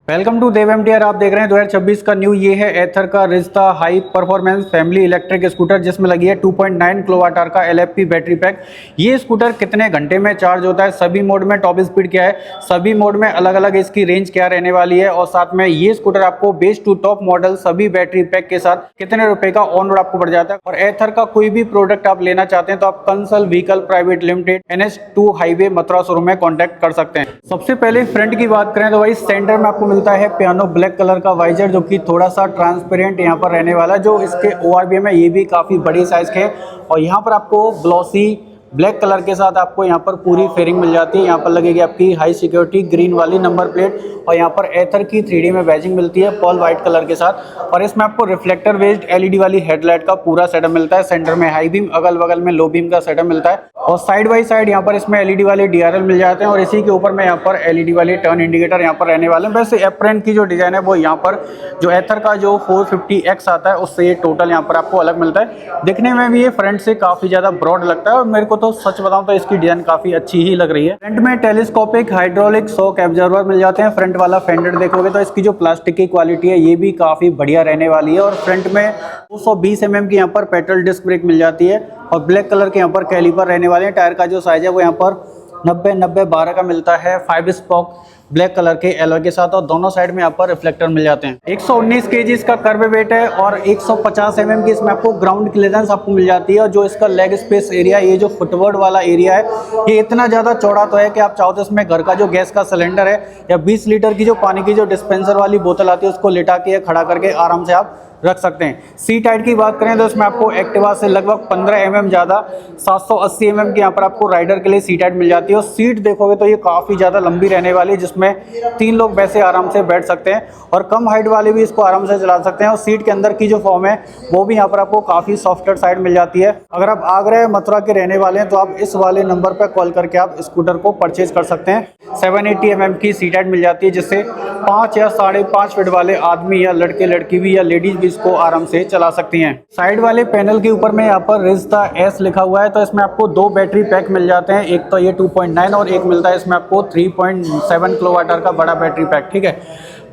Welcome to Dev MTR. आप देख रहे हैं 2026 का न्यू ये है एथर का रिश्ता high performance family electric scooter, जिसमें लगी है 2.9 किलोवाट का LFP बैटरी पैक। ये स्कूटर कितने घंटे में चार्ज होता है, सभी मोड में टॉप स्पीड क्या है, सभी मोड में अलग अलग इसकी रेंज क्या रहने वाली है, और साथ में ये स्कूटर आपको बेस टू टॉप मॉडल सभी बैटरी पैक के साथ कितने रुपए का ऑन रोड आपको पड़ जाता है। और एथर का कोई भी प्रोडक्ट आप लेना चाहते हैं तो आप Kansal vehicle private limited NH2 highway Mathura showroom में कॉन्टैक्ट कर सकते हैं। सबसे पहले फ्रंट की बात करें तो भाई सेंटर में आपको मिलता है पियानो ब्लैक कलर का वाइजर, जो कि थोड़ा सा ट्रांसपेरेंट यहाँ पर रहने वाला है। जो इसके ORVM है ये भी काफी बड़ी साइज के है, और यहाँ पर आपको ग्लॉसी ब्लैक कलर के साथ आपको यहाँ पर पूरी फेयरिंग मिल जाती है। यहाँ पर लगेगी आपकी हाई सिक्योरिटी ग्रीन वाली नंबर प्लेट, और यहाँ पर एथर की 3D में बैजिंग मिलती है पर्ल व्हाइट कलर के साथ। और इसमें आपको रिफ्लेक्टर बेस्ड LED वाली हेडलाइट का पूरा सेटअप मिलता है। सेंटर में हाई बीम, अगल बगल में लो बीम का सेटअप मिलता है, और साइड बाई साइड यहाँ पर इसमें LED वाले DRL मिल जाते हैं, और इसी के ऊपर में यहाँ पर LED वाले टर्न इंडिकेटर यहाँ पर रहने वाले हैं। वैसे एप्रेन की जो डिजाइन है वो यहाँ पर जो एथर का जो 450X आता है उससे ये टोटल यहाँ पर आपको अलग मिलता है। दिखने में भी ये फ्रंट से काफी ज्यादा ब्रॉड लगता है, और मेरे को तो सच बताऊं तो इसकी डिजाइन काफी अच्छी ही लग रही है। फ्रंट में टेलीस्कोपिक हाइड्रोलिक शॉक एब्जॉर्बर मिल जाते हैं। फ्रंट वाला फेंडर देखोगे तो इसकी जो प्लास्टिक की क्वालिटी है ये भी काफी बढ़िया रहने वाली है। और फ्रंट में 220 mm की यहाँ पर पेट्रोल डिस्क ब्रेक मिल जाती है, और ब्लैक कलर के यहाँ पर कैलिपर रहने वाले हैं। टायर का जो साइज है वो यहाँ पर 90-90-12 का मिलता है 5 स्पोक ब्लैक कलर के एलॉय के साथ, और दोनों साइड में यहाँ पर रिफ्लेक्टर मिल जाते हैं। 119 kg इसका कर्व वेट है, और 150 mm की इसमें आपको ग्राउंड क्लियरेंस आपको मिल जाती है। और जो इसका लेग स्पेस एरिया, ये जो फुटवर्ड वाला एरिया है ये इतना ज्यादा चौड़ा तो है कि आप चाहो तो इसमें घर का जो गैस का सिलेंडर है या 20 लीटर की जो पानी की जो डिस्पेंसर वाली बोतल आती है उसको लिटा के या खड़ा करके आराम से आप रख सकते हैं। सीट हाइट की बात करें तो इसमें आपको एक्टिवा से लगभग 15 mm ज्यादा 780 mm की यहाँ पर आपको राइडर के लिए सीट हाइट मिल जाती है। और सीट देखोगे तो ये काफी ज्यादा लंबी रहने वाली है, जिसमें 3 लोग वैसे आराम से बैठ सकते हैं, और कम हाइट वाले भी इसको आराम से चला सकते हैं। और सीट के अंदर की जो फॉर्म है वो भी यहाँ पर आपको काफी सॉफ्टवेयर साइड मिल जाती है। अगर आप आगरा मथुरा के रहने वाले हैं तो आप इस वाले नंबर पर कॉल करके आप स्कूटर को परचेज कर सकते हैं। 780 mm की सीट हाइट मिल जाती है, जिससे 5 या 5.5 फीट वाले आदमी या लड़के लड़की भी या लेडीज भी इसको आराम से चला सकती हैं। साइड वाले पैनल के ऊपर में यहाँ पर रिश्ता S लिखा हुआ है, तो इसमें आपको 2 बैटरी पैक मिल जाते हैं। एक तो ये 2.9 और एक मिलता है इसमें आपको 3.7 किलोवाट का बड़ा बैटरी पैक। ठीक है,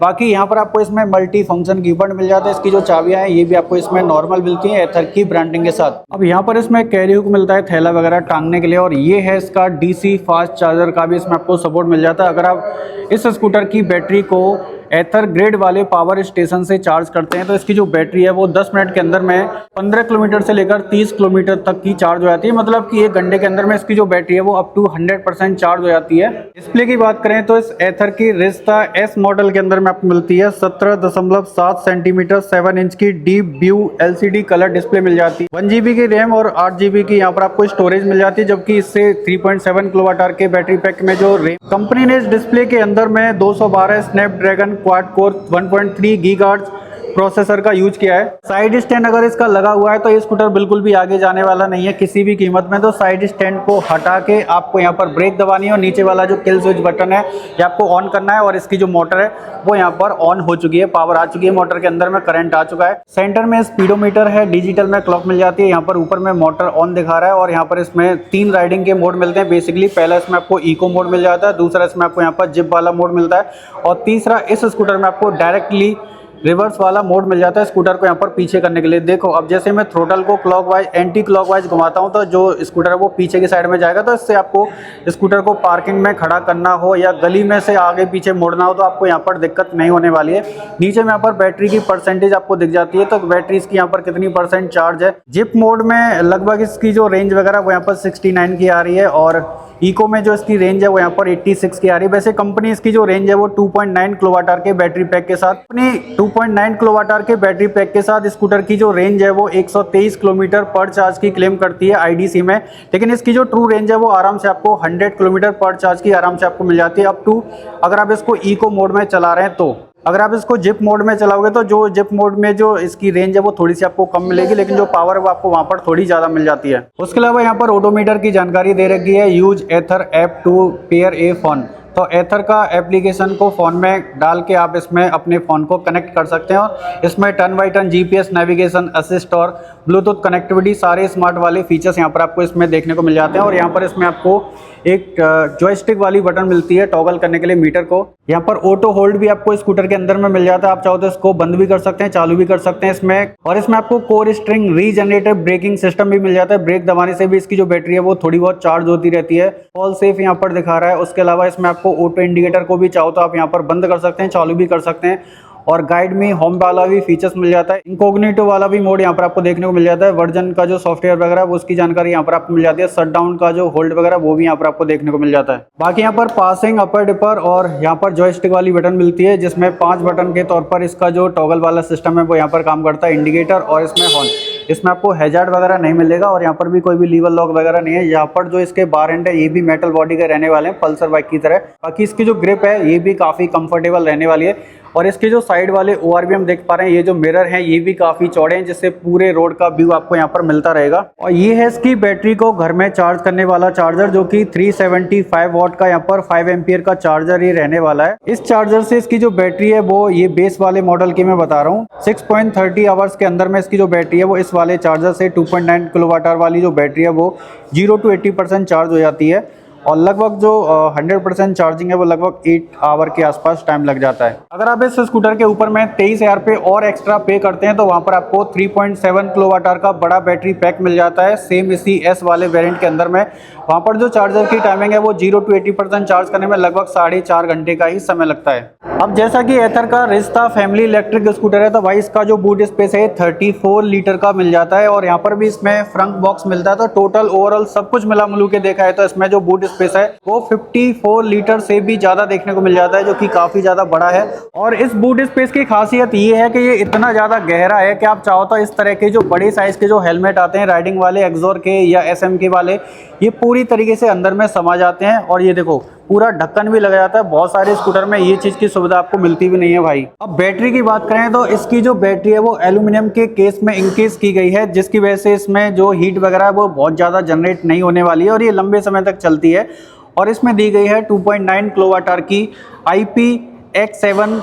बाकी यहाँ पर आपको इसमें मल्टी फंक्शन कीबोर्ड मिल जाता है। इसकी जो चाबियां हैं ये भी आपको इसमें नॉर्मल मिलती हैं एथर की ब्रांडिंग के साथ। अब यहाँ पर इसमें कैरी हुक मिलता है थैला वगैरह टांगने के लिए, और ये है इसका DC फास्ट चार्जर का भी इसमें आपको सपोर्ट मिल जाता है। अगर आप इस स्कूटर की बैटरी को एथर ग्रेड वाले पावर स्टेशन से चार्ज करते हैं तो इसकी जो बैटरी है वो 10 मिनट के अंदर में 15 किलोमीटर से लेकर 30 किलोमीटर तक की चार्ज हो जाती है। मतलब कि 1 घंटे के अंदर में इसकी जो बैटरी है वो अप टू 100% चार्ज हो जाती है। डिस्प्ले की बात करें तो इस एथर की रिश्ता S मॉडल के अंदर में आपको मिलती है 17.7 सेंटीमीटर 7 इंच की deep view LCD colour display मिल जाती है। 1 GB की रैम और 8 GB की यहाँ पर आपको स्टोरेज मिल जाती है, जबकि इससे 3.7 किलोवाट आवर के बैटरी पैक में जो रैम कंपनी ने इस डिस्प्ले के अंदर में 212 Snapdragon quad core 1.3 gigahertz processor का यूज किया है। साइड स्टैंड अगर इसका लगा हुआ है तो ये स्कूटर बिल्कुल भी आगे जाने वाला नहीं है किसी भी कीमत में। तो साइड स्टैंड को हटा के आपको यहाँ पर ब्रेक दबानी है, और नीचे वाला जो किल स्विच बटन है ये आपको ऑन करना है। और इसकी जो मोटर है वो यहाँ पर ऑन हो चुकी है, पावर आ चुकी है, मोटर के अंदर में करंट आ चुका है। सेंटर में स्पीडोमीटर है, डिजिटल में क्लॉक मिल जाती है। यहाँ पर ऊपर में मोटर ऑन दिखा रहा है, और यहाँ पर इसमें 3 राइडिंग के मोड मिलते हैं बेसिकली। पहला इसमें आपको इको मोड मिल जाता है, दूसरा इसमें आपको यहाँ पर जिप वाला मोड मिलता है, और तीसरा इस स्कूटर में आपको डायरेक्टली रिवर्स वाला मोड मिल जाता है स्कूटर को यहाँ पर पीछे करने के लिए। देखो अब जैसे मैं थ्रोटल को क्लॉकवाइज एंटी क्लॉकवाइज घुमाता हूँ तो जो स्कूटर है वो पीछे की साइड में जाएगा। तो इससे आपको स्कूटर को पार्किंग में खड़ा करना हो या गली में से आगे पीछे मुड़ना हो तो आपको यहाँ पर दिक्कत नहीं होने वाली है। नीचे में यहाँ पर बैटरी की परसेंटेज आपको दिख जाती है, तो बैटरी इसकी यहाँ पर कितनी % चार्ज है। जिप मोड में लगभग इसकी जो रेंज वगैरह वो यहाँ पर 69 की आ रही है, और इको में जो इसकी रेंज है वो यहाँ पर 86 की आ रही है। वैसे कंपनी इसकी जो रेंज है वो 2.9 किलोवाट आवर के बैटरी पैक के साथ अपनी 2.9 किलोवाट आवर के बैटरी पैक के साथ स्कूटर की जो रेंज है वो 123 किलोमीटर पर चार्ज की क्लेम करती है IDC में। लेकिन इसकी जो ट्रू रेंज है वो आराम से आपको 100 किलोमीटर पर चार्ज की आराम से आपको मिल जाती है, अप टू अगर आप इसको इको मोड में चला रहे हैं तो। अगर आप इसको जिप मोड में चलाओगे तो जो जिप मोड में जो इसकी रेंज है वो थोड़ी सी आपको कम मिलेगी, लेकिन जो पावर है वो आपको वहां पर थोड़ी ज्यादा मिल जाती है। उसके अलावा यहाँ पर ओडोमीटर की जानकारी दे रखी है। Use Ather app to pair a phone. तो एथर का एप्लीकेशन को फ़ोन में डाल के आप इसमें अपने फ़ोन को कनेक्ट कर सकते हैं, और इसमें turn by turn GPS navigation assist और ब्लूटूथ कनेक्टिविटी सारे स्मार्ट वाले फीचर्स यहाँ पर आपको इसमें देखने को मिल जाते हैं। और यहाँ पर इसमें आपको एक जॉयस्टिक वाली बटन मिलती है टॉगल करने के लिए मीटर को। यहाँ पर ऑटो होल्ड भी आपको स्कूटर के अंदर में मिल जाता है, आप चाहो तो इसको बंद भी कर सकते हैं, चालू भी कर सकते हैं इसमें। और इसमें आपको core string regenerative braking system भी मिल जाता है, ब्रेक दबाने से भी इसकी जो बैटरी है वो थोड़ी बहुत चार्ज होती रहती है। ऑल सेफ यहाँ पर दिखा रहा है। उसके अलावा इसमें आपको ऑटो इंडिकेटर को भी चाहो तो आप यहाँ पर बंद कर सकते हैं, चालू भी कर सकते हैं। और गाइड में होम वाला भी फीचर्स मिल जाता है, इनकॉग्निटो वाला भी मोड यहाँ पर आपको देखने को मिल जाता है। वर्जन का जो सॉफ्टवेयर वगैरह वो उसकी जानकारी यहाँ पर आपको मिल जाती है। शट डाउन का जो होल्ड वगैरह वो भी यहाँ पर आपको देखने को मिल जाता है। बाकी यहाँ पर पासिंग, अपर डिपर और यहाँ पर जॉयस्टिक वाली बटन मिलती है, जिसमें 5 बटन के तौर पर इसका जो टॉगल वाला सिस्टम है वो यहाँ पर काम करता है। इंडिकेटर और इसमें हॉर्न, इसमें आपको हैजार्ड वगैरह नहीं मिलेगा और यहाँ पर भी कोई भी लीवर लॉक वगैरह नहीं है। यहाँ पर जो इसके बार एंड है ये भी मेटल बॉडी के रहने वाले हैं, पल्सर बाइक की तरह। बाकी इसकी जो ग्रिप है ये भी काफ़ी कंफर्टेबल रहने वाली है। और इसके जो साइड वाले ORV हम देख पा रहे हैं, ये जो मिरर हैं ये भी काफ़ी चौड़े हैं, जिससे पूरे रोड का व्यू आपको यहाँ पर मिलता रहेगा। और ये है इसकी बैटरी को घर में चार्ज करने वाला चार्जर, जो कि 375 वाट का यहाँ पर 5 एम्पियर का चार्जर ये रहने वाला है। इस चार्जर से इसकी जो बैटरी है वो ये बेस वाले मॉडल की मैं बता रहा हूँ 6.30 आवर्स के अंदर में इसकी जो बैटरी है वो इस वाले चार्जर से 2.9 किलोवाट आवर वाली जो बैटरी है वो 0 to 80% चार्ज हो जाती है। और लगभग जो 100% चार्जिंग है वो लगभग 8 आवर के आसपास टाइम लग जाता है। अगर आप इस स्कूटर के ऊपर में 23,000 पे और एक्स्ट्रा पे करते हैं तो वहाँ पर आपको 3.7 किलोवाट आवर का बड़ा बैटरी पैक मिल जाता है, सेम इसी S वाले वेरिएंट के अंदर में। वहाँ पर जो चार्जर की टाइमिंग है वो 0 to 80% चार्ज करने में लगभग 4.5 घंटे का ही समय लगता है। अब जैसा कि एथर का रिश्ता फैमिली इलेक्ट्रिक स्कूटर है, तो भाई इसका जो बूट स्पेस है 34 लीटर का मिल जाता है। और यहाँ पर भी इसमें फ्रंट बॉक्स मिलता है। तो टोटल ओवरऑल सब कुछ मिला मिलू के देखा है तो इसमें जो बूट स्पेस है वो 54 लीटर से भी ज्यादा देखने को मिल जाता है, जो कि काफी ज्यादा बड़ा है। और इस बूट स्पेस की खासियत ये है कि ये इतना ज्यादा गहरा है कि आप चाहो तो इस तरह के जो बड़े साइज के जो हेलमेट आते हैं राइडिंग वाले, एक्सोर के या SM के वाले, ये पूरी तरीके से अंदर में समा जाते हैं। और ये देखो पूरा ढक्कन भी लगा जाता है। बहुत सारे स्कूटर में ये चीज की सुविधा आपको मिलती भी नहीं है भाई। अब बैटरी की बात करें तो इसकी जो बैटरी है वो एल्यूमिनियम के केस में इनकेस की गई है, जिसकी वजह से इसमें जो हीट वगैरह है वो बहुत ज्यादा जनरेट नहीं होने वाली है और ये लंबे समय तक चलती है। और इसमें दी गई है 2.9 किलोवाट आवर की IPX7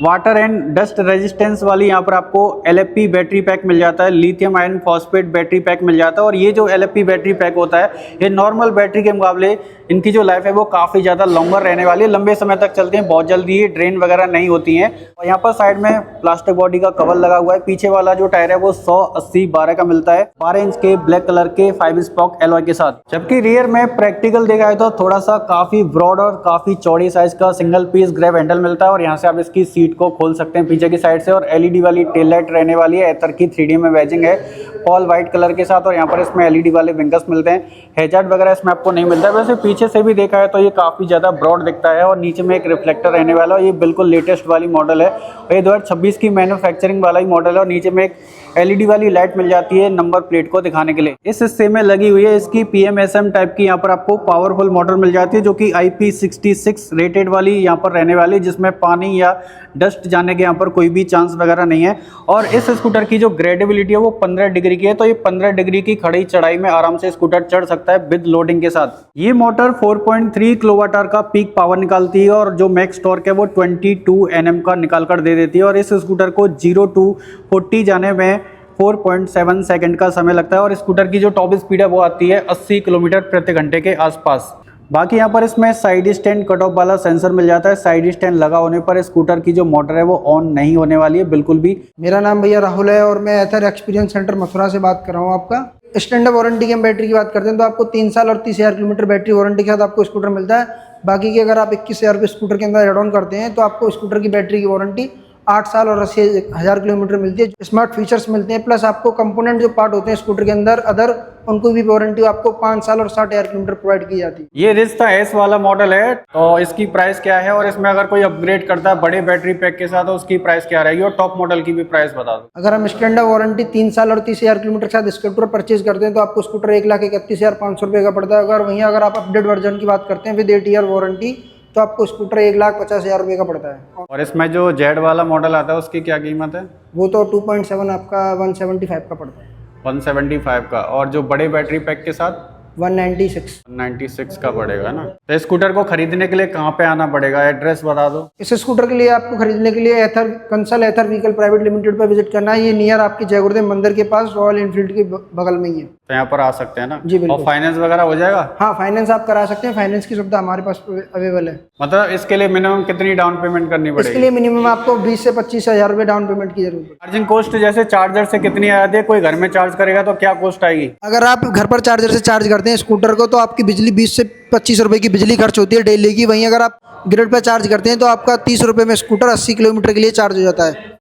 water and dust resistance वाली यहाँ पर आपको LFP बैटरी पैक मिल जाता है, lithium iron phosphate battery pack मिल जाता है। और ये जो LFP बैटरी पैक होता है ये नॉर्मल बैटरी के मुकाबले इनकी जो लाइफ है वो काफ़ी ज़्यादा लॉन्गर रहने वाली है, लंबे समय तक चलती हैं, बहुत जल्दी ये ड्रेन वगैरह नहीं होती हैं। और यहाँ पर साइड में प्लास्टिक बॉडी का कवर लगा हुआ है। पीछे वाला जो टायर है वो 100/80/12 का मिलता है, 12 इंच के ब्लैक कलर के 5 स्पोक एलॉय के साथ। जबकि रियर में प्रैक्टिकल देखा है तो थोड़ा सा काफ़ी ब्रॉड और काफ़ी चौड़ी साइज का सिंगल पीस ग्रैब हैंडल मिलता है। और यहाँ से आप इसकी सीट को खोल सकते हैं पीछे की साइड से। और LED वाली टेल लाइट रहने वाली है, एथर की 3D में बैजिंग है ऑल वाइट कलर के साथ। और यहाँ पर इसमें LED वाले विंगर्स मिलते हैं, हेजार्ड वगैरह इसमें आपको नहीं मिलता है। वैसे पीछे से भी देखा है तो ये काफ़ी ज़्यादा ब्रॉड दिखता है। और नीचे में एक रिफ्लेक्टर रहने वाला है, ये बिल्कुल लेटेस्ट वाली मॉडल है, ये 2026 की मैन्युफैक्चरिंग वाला ही मॉडल है। और नीचे में एक LED वाली लाइट मिल जाती है नंबर प्लेट को दिखाने के लिए। इस हिस्से में लगी हुई है इसकी PMSM टाइप की यहाँ पर आपको पावरफुल मोटर मिल जाती है, जो कि IP66 रेटेड वाली यहाँ पर रहने वाली, जिसमें पानी या डस्ट जाने के यहाँ पर कोई भी चांस वगैरह नहीं है। और इस स्कूटर की जो ग्रेडेबिलिटी है वो 15 डिग्री की है, तो ये 15 डिग्री की खड़ी चढ़ाई में आराम से स्कूटर चढ़ सकता है विद लोडिंग के साथ। ये मोटर 4.3 किलोवाट आवर का पीक पावर निकालती है और जो मैक्स टॉर्क है वो 22 Nm का निकाल कर दे देती है। और इस स्कूटर को 0 to 40 जाने में 4.7 सेकंड का समय लगता है। और स्कूटर की जो टॉप स्पीड है वो आती है 80 किलोमीटर प्रति घंटे के आसपास। बाकी यहाँ पर इसमें साइड स्टैंड कट ऑफ वाला सेंसर मिल जाता है। साइड स्टैंड लगा होने पर स्कूटर की जो मोटर है वो ऑन नहीं होने वाली है बिल्कुल भी। मेरा नाम भैया राहुल है और मैं एथर एक्सपीरियंस सेंटर मथुरा से बात कर रहा हूँ। आपका स्टैंडर्ड वारंटी की हम बैटरी की बात करते हैं तो आपको 3 साल और 30,000 किलोमीटर बैटरी वारंटी के साथ आपको स्कूटर मिलता है। बाकी की अगर आप 21,000 रुपये स्कूटर के अंदर एड ऑन करते हैं तो आपको स्कूटर की बैटरी की वारंटी 8 साल और 80,000 किलोमीटर मिलती है। स्मार्ट फीचर्स मिलते हैं, प्लस आपको कंपोनेंट जो पार्ट होते हैं स्कूटर के अंदर अदर, उनको भी वारंटी आपको 5 साल और 60,000 किलोमीटर प्रोवाइड की जाती है। ये रिश्ता S वाला मॉडल है, तो इसकी प्राइस क्या है और इसमें अगर कोई अपग्रेड करता है बड़े बैटरी पैक के साथ तो उसकी प्राइस क्या रहेगी, और टॉप मॉडल की भी प्राइस बता दो। अगर हम स्टैंडर्ड वारंटी 3 साल और 30,000 किलोमीटर के साथ स्कूटर परचेज करते हैं तो आपको स्कूटर 1,31,500 रुपये का पड़ता है। अगर वहीं अगर आप अपडेट वर्जन की बात करते हैं विद 8 ईयर वारंटी तो आपको स्कूटर 1,50,000 रुपये का पड़ता है। और इसमें जो Z वाला मॉडल आता है उसकी क्या कीमत है? वो तो 2.7 आपका 175 का पड़ता है। 175 का। और जो बड़े बैटरी पैक के साथ 196 का पड़ेगा ना। तो स्कूटर को खरीदने के लिए कहाँ पे आना पड़ेगा, एड्रेस बता दो। इस स्कूटर के लिए आपको खरीदने के लिए एथर कंसल एथर व्हीकल प्राइवेट लिमिटेड पर विजिट करना है। ये नियर आपके जय गुरुदेव मंदिर के पास रॉयल एनफील्ड के बगल में ही है। तो यहाँ पर आ सकते हैं ना। जी, बिल्कुल। और फाइनेंस वगैरह हो जाएगा? हाँ, फाइनेंस आप करा सकते हैं, फाइनेंस की सुविधा हमारे पास अवेलेबल है। मतलब इसके लिए मिनिमम कितनी डाउन पेमेंट करनी इसके पड़ेगी? लिए मिनिमम आपको 20 से 25 हज़ार रुपये डाउन पेमेंट की जरूरत है। चार्जिंग कॉस्ट जैसे चार्जर से कितनी आती है, कोई घर में चार्ज करेगा तो क्या कॉस्ट आएगी? अगर आप घर पर चार्जर से चार्ज करते हैं स्कूटर को तो आपकी बिजली 20 से 25 रुपये की बिजली खर्च होती है डेली की। वहीं अगर आप ग्रिड पर चार्ज करते हैं तो आपका 30 रुपये में स्कूटर 80 किलोमीटर के लिए चार्ज हो जाता है।